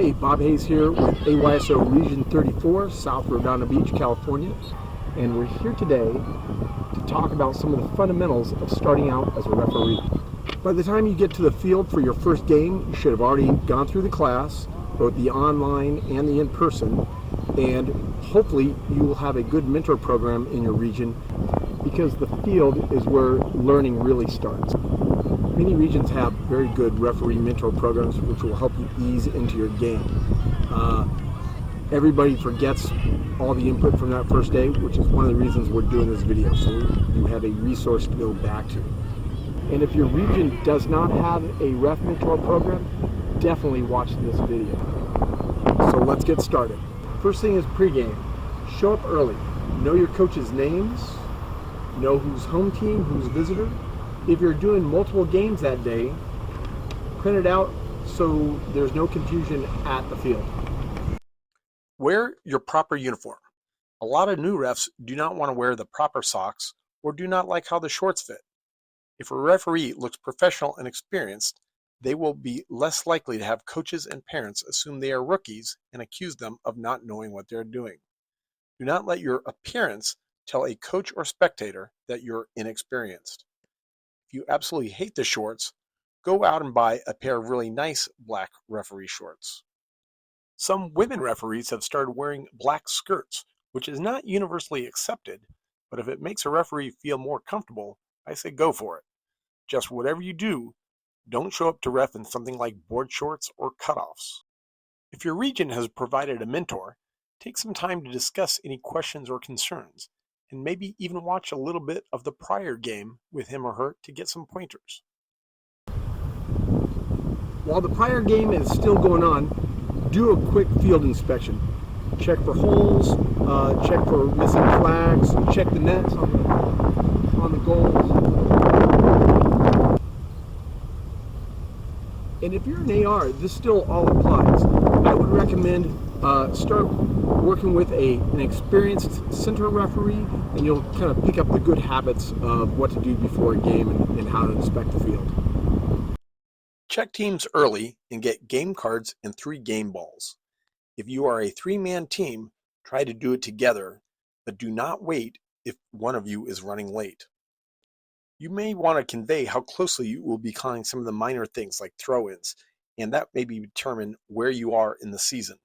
Hey, Bob Hayes here with AYSO Region 34, South Redondo Beach, California. And we're here today to talk about some of the fundamentals of starting out as a referee. By the time you get to the field for your first game, you should have already gone through the class, both the online and the in-person, and hopefully you will have a good mentor program in your region, because the field is where learning really starts. Many regions have very good referee mentor programs which will help you ease into your game. Everybody forgets all the input from that first day, which is one of the reasons we're doing this video, so you have a resource to go back to. And if your region does not have a ref mentor program, definitely watch this video. So let's get started. First thing is pregame. Show up early. Know your coach's names. Know who's home team, who's visitor. If you're doing multiple games that day, print it out so there's no confusion at the field. Wear your proper uniform. A lot of new refs do not want to wear the proper socks or do not like how the shorts fit. If a referee looks professional and experienced, they will be less likely to have coaches and parents assume they are rookies and accuse them of not knowing what they're doing. Do not let your appearance tell a coach or spectator that you're inexperienced. If you absolutely hate the shorts, go out and buy a pair of really nice black referee shorts. Some women referees have started wearing black skirts, which is not universally accepted, but if it makes a referee feel more comfortable, I say go for it. Just whatever you do, don't show up to ref in something like board shorts or cutoffs. If your region has provided a mentor, take some time to discuss any questions or concerns, and maybe even watch a little bit of the prior game with him or her to get some pointers. While the prior game is still going on, do a quick field inspection. Check for holes, check for missing flags, check the nets on the goals. And if you're an AR, this still all applies. I would recommend start working with an experienced center referee, and you'll kind of pick up the good habits of what to do before a game and how to inspect the field. Check teams early and get game cards and 3 game balls. If you are a 3-man team, try to do it together, but do not wait if one of you is running late. You may want to convey how closely you will be calling some of the minor things like throw-ins, and that may determine where you are in the season.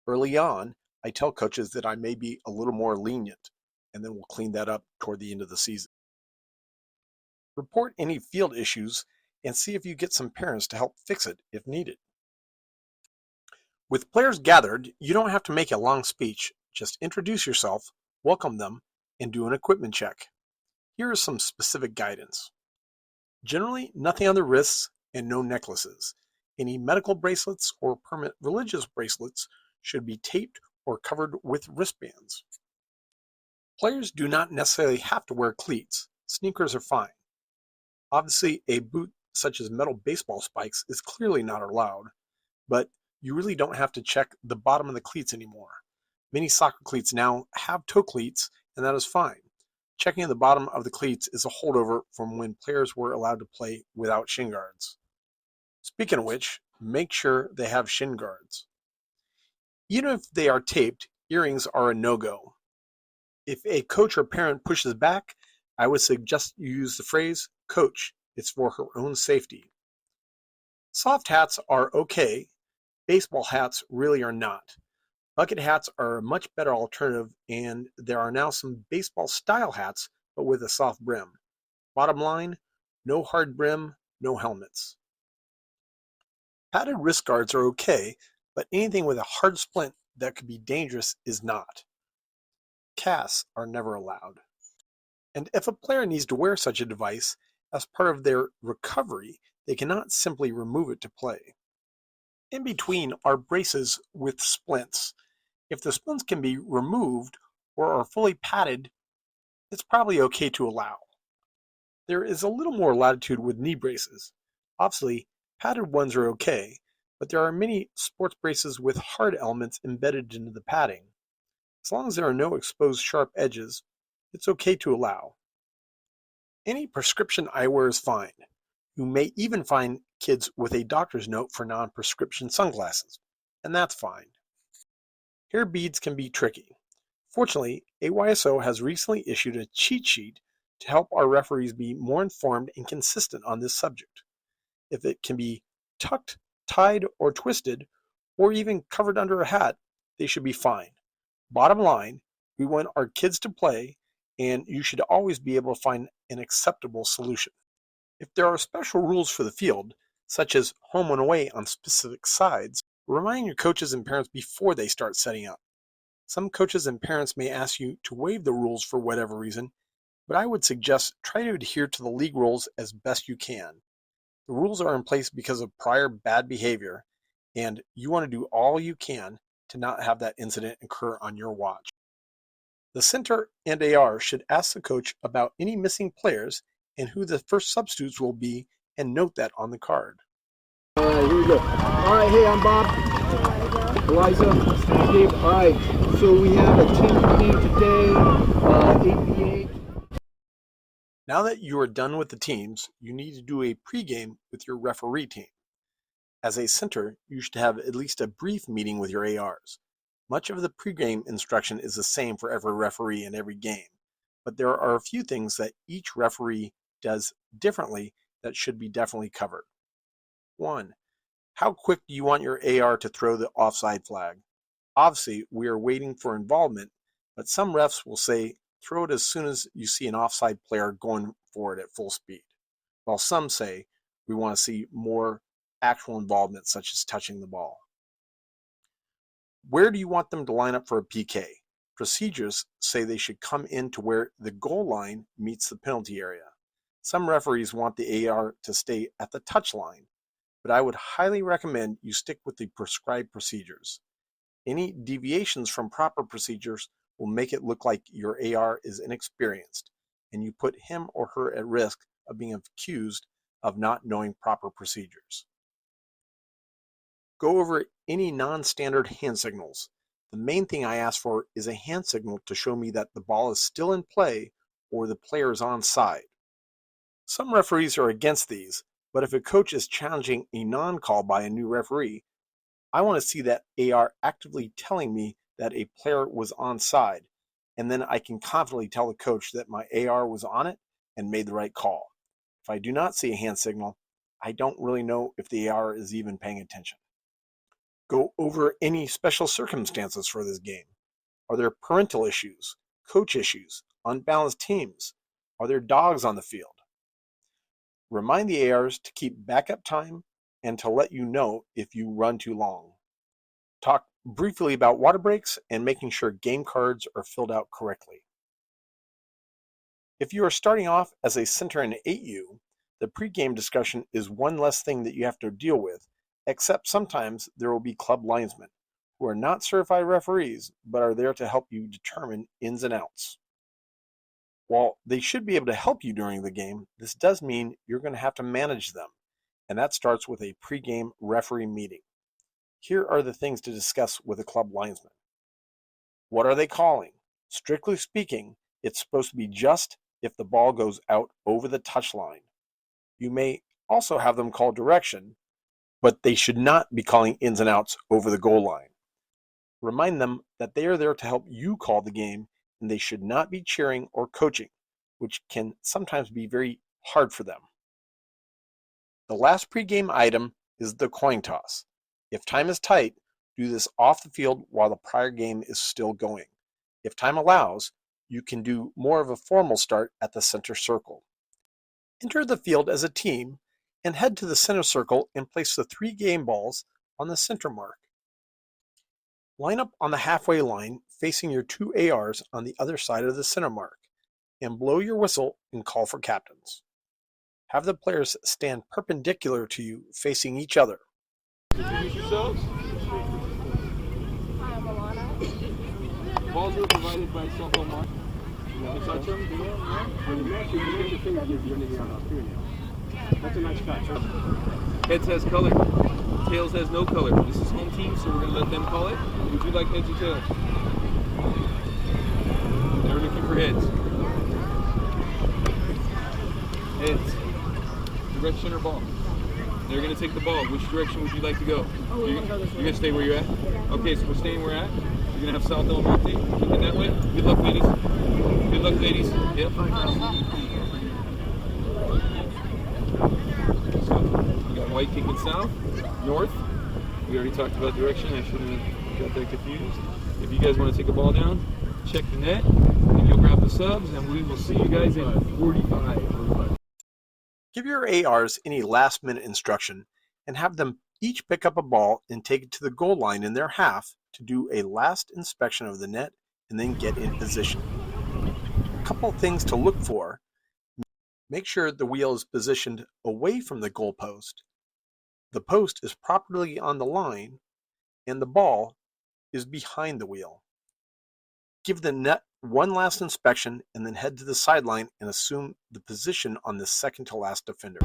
Early on, I tell coaches that I may be a little more lenient, and then we'll clean that up toward the end of the season. Report any field issues and see if you get some parents to help fix it if needed. With players gathered, you don't have to make a long speech. Just introduce yourself, welcome them, and do an equipment check. Here is some specific guidance. Generally, nothing on the wrists and no necklaces. Any medical bracelets or permanent religious bracelets should be taped or covered with wristbands. Players do not necessarily have to wear cleats. Sneakers are fine. Obviously, a boot such as metal baseball spikes is clearly not allowed, but you really don't have to check the bottom of the cleats anymore. Many soccer cleats now have toe cleats, and that is fine. Checking the bottom of the cleats is a holdover from when players were allowed to play without shin guards. Speaking of which, make sure they have shin guards. Even if they are taped, earrings are a no-go. If a coach or parent pushes back, I would suggest you use the phrase, "Coach, it's for her own safety." Soft hats are okay. Baseball hats really are not. Bucket hats are a much better alternative, and there are now some baseball-style hats, but with a soft brim. Bottom line, no hard brim, no helmets. Padded wrist guards are okay, but anything with a hard splint that could be dangerous is not. Casts are never allowed. And if a player needs to wear such a device as part of their recovery, they cannot simply remove it to play. In between are braces with splints. If the splints can be removed or are fully padded, it's probably okay to allow. There is a little more latitude with knee braces. Obviously, padded ones are okay, but there are many sports braces with hard elements embedded into the padding. As long as there are no exposed sharp edges, it's okay to allow. Any prescription eyewear is fine. You may even find kids with a doctor's note for non-prescription sunglasses. and that's fine. Hair beads can be tricky. Fortunately, AYSO has recently issued a cheat sheet to help our referees be more informed and consistent on this subject. If it can be tucked, tied, or twisted, or even covered under a hat, they should be fine. Bottom line, we want our kids to play, and you should always be able to find an acceptable solution. If there are special rules for the field, such as home and away on specific sides, remind your coaches and parents before they start setting up. Some coaches and parents may ask you to waive the rules for whatever reason, but I would suggest try to adhere to the league rules as best you can. The rules are in place because of prior bad behavior, and you want to do all you can to not have that incident occur on your watch. The center and AR should ask the coach about any missing players and who the first substitutes will be, and note that on the card. All right, here we go. All right, hey, I'm Bob. Eliza, Steve. All right, so we have a team game today, 8v8. Now that you are done with the teams, you need to do a pregame with your referee team. As a center, you should have at least a brief meeting with your ARs. Much of the pregame instruction is the same for every referee in every game, but there are a few things that each referee does differently that should be definitely covered. 1. How quick do you want your AR to throw the offside flag? Obviously, we are waiting for involvement, but some refs will say throw it as soon as you see an offside player going for it at full speed, while some say we want to see more actual involvement, such as touching the ball. Where do you want them to line up for a PK? Procedures say they should come in to where the goal line meets the penalty area. Some referees want the AR to stay at the touch line, but I would highly recommend you stick with the prescribed procedures. Any deviations from proper procedures will make it look like your AR is inexperienced, and you put him or her at risk of being accused of not knowing proper procedures. Go over any non-standard hand signals. The main thing I ask for is a hand signal to show me that the ball is still in play or the player is onside. Some referees are against these, but if a coach is challenging a non-call by a new referee, I want to see that AR actively telling me that a player was onside, and then I can confidently tell the coach that my AR was on it and made the right call. If I do not see a hand signal, I don't really know if the AR is even paying attention. Go over any special circumstances for this game. Are there parental issues, coach issues, unbalanced teams? Are there dogs on the field? Remind the ARs to keep backup time and to let you know if you run too long. Talk briefly about water breaks and making sure game cards are filled out correctly. If you are starting off as a center in 8U, the pregame discussion is one less thing that you have to deal with, except sometimes there will be club linesmen who are not certified referees but are there to help you determine ins and outs. While they should be able to help you during the game, this does mean you're going to have to manage them, and that starts with a pregame referee meeting. Here are the things to discuss with a club linesman. What are they calling? Strictly speaking, it's supposed to be just if the ball goes out over the touchline. You may also have them call direction, but they should not be calling ins and outs over the goal line. Remind them that they are there to help you call the game, and they should not be cheering or coaching, which can sometimes be very hard for them. The last pregame item is the coin toss. If time is tight, do this off the field while the prior game is still going. If time allows, you can do more of a formal start at the center circle. Enter the field as a team and head to the center circle and place the 3 game balls on the center mark. Line up on the halfway line facing your 2 ARs on the other side of the center mark, and blow your whistle and call for captains. Have the players stand perpendicular to you facing each other. Introduce yourselves. Balls were provided by Softball Mark. You touch them. When you match, you can your fingers give you anything on the fingernail. That's a nice catch. Heads has color. Tails has no color. This is home team, so we're going to let them call it. Would you like heads or tails? They're looking for heads. Heads. Direct center ball. They're going to take the ball. Which direction would you like to go? You're going to stay where you're at? Okay, so we're staying where we're at. You're going to have South Elm rotate. Kicking that way. Good luck, ladies. Good luck, ladies. Yep. So, we got white kicking south, north. We already talked about direction. I shouldn't have got that confused. If you guys want to take a ball down, check the net, and you'll grab the subs, and we will see you guys in 45. Give your ARs any last-minute instruction and have them each pick up a ball and take it to the goal line in their half to do a last inspection of the net and then get in position. A couple of things to look for. Make sure the wheel is positioned away from the goal post, the post is properly on the line, and the ball is behind the wheel. Give the net one last inspection and then head to the sideline and assume the position on the second to last defender.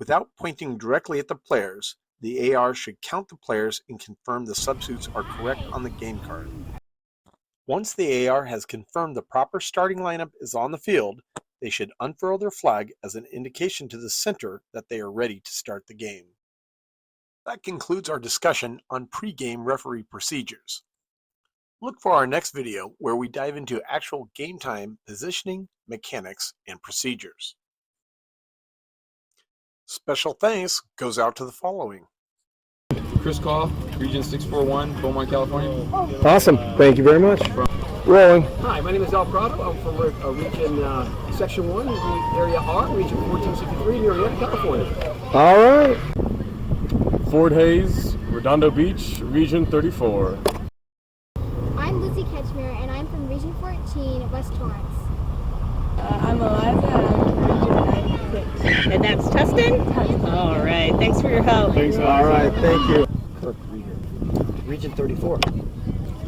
Without pointing directly at the players, the AR should count the players and confirm the substitutes are correct on the game card. Once the AR has confirmed the proper starting lineup is on the field, they should unfurl their flag as an indication to the center that they are ready to start the game. That concludes our discussion on pre-game referee procedures. Look for our next video where we dive into actual game time positioning, mechanics, and procedures. Special thanks goes out to the following. Chris Call, Region 641, Beaumont, California. Awesome. Thank you very much. Rolling. Hi, my name is Al Prado. I'm from Region Section 1, Area R, Region 1463, Murrieta, California. All right. Ford Hayes, Redondo Beach, Region 34. I'm Lucy Ketchmere, and I'm from Region 14, West Torrance. I'm Eliza, and I'm from Region 96. And that's Tustin? All right. Thanks for your help. Thanks, All right. Thank you. Kirk Region. Region 34,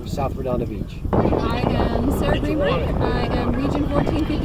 South Redondo Beach. I am Sarah Greenberg. I am Region 1450.